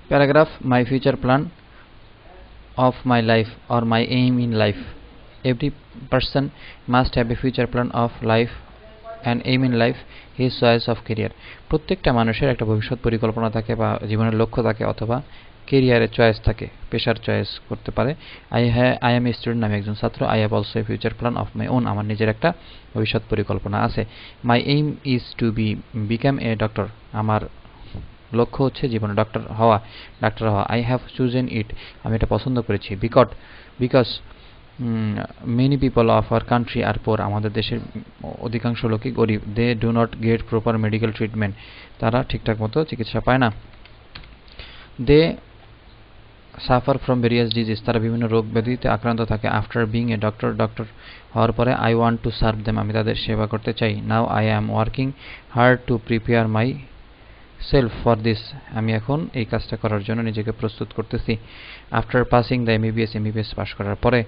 Paragraph my future plan of my life or my aim in life. Every person must have a future plan of life and aim in life, his choice of career. প্রত্যেকটা মানুষের একটা ভবিষ্যৎ পরিকল্পনা থাকে বা জীবনের লক্ষ্য থাকে অথবা কেরিয়ারের চয়েস থাকে, পেশার চয়েস করতে পারে। আই এম এ স্টুডেন্ট, আমি একজন ছাত্র। I have also a future plan of my own, আমার নিজের একটা ভবিষ্যৎ পরিকল্পনা আছে। My aim is to become a doctor, আমার লক্ষ্য হচ্ছে জীবনে ডাক্তার হওয়া। আই হ্যাভ চুজেন ইট, আমি এটা পছন্দ করেছি। Because many people of our country are poor, আমাদের দেশের অধিকাংশ লোকই গরিব। They do not get proper medical treatment, তারা ঠিকঠাক মতো চিকিৎসা পায় না। They suffer from various disease, তারা বিভিন্ন রোগ ব্যাধিতে আক্রান্ত থাকে। আফটার বিং এ ডক্টর হওয়ার পরে I want to serve them, আমি তাদের সেবা করতে চাই। Now I am working hard to prepare my self for this, আমি এখন এই কাজটা করার জন্য নিজেকে প্রস্তুত করতেছি। After passing the MBBS pass করার পরে,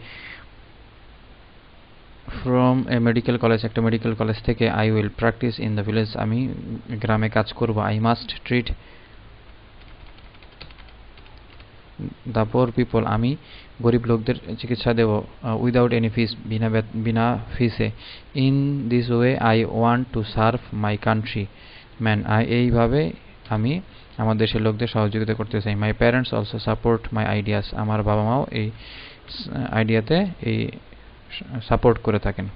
ফ্রম এ মেডিকেল কলেজ, একটা মেডিকেল কলেজ থেকে, I will practice in the village, আমি গ্রামে কাজ করব। I must treat the poor people, আমি গরিব লোকদের চিকিৎসা দেব। উইদাউট এনি ফিস, বিনা ফিসে। In this way I want to serve my country man, এইভাবে আমি আমার দেশের লোকদের সহযোগিতা করতে চাই। My parents also support my ideas, আমার বাবা মাও এই আইডিয়াতে এই সাপোর্ট করে থাকেন।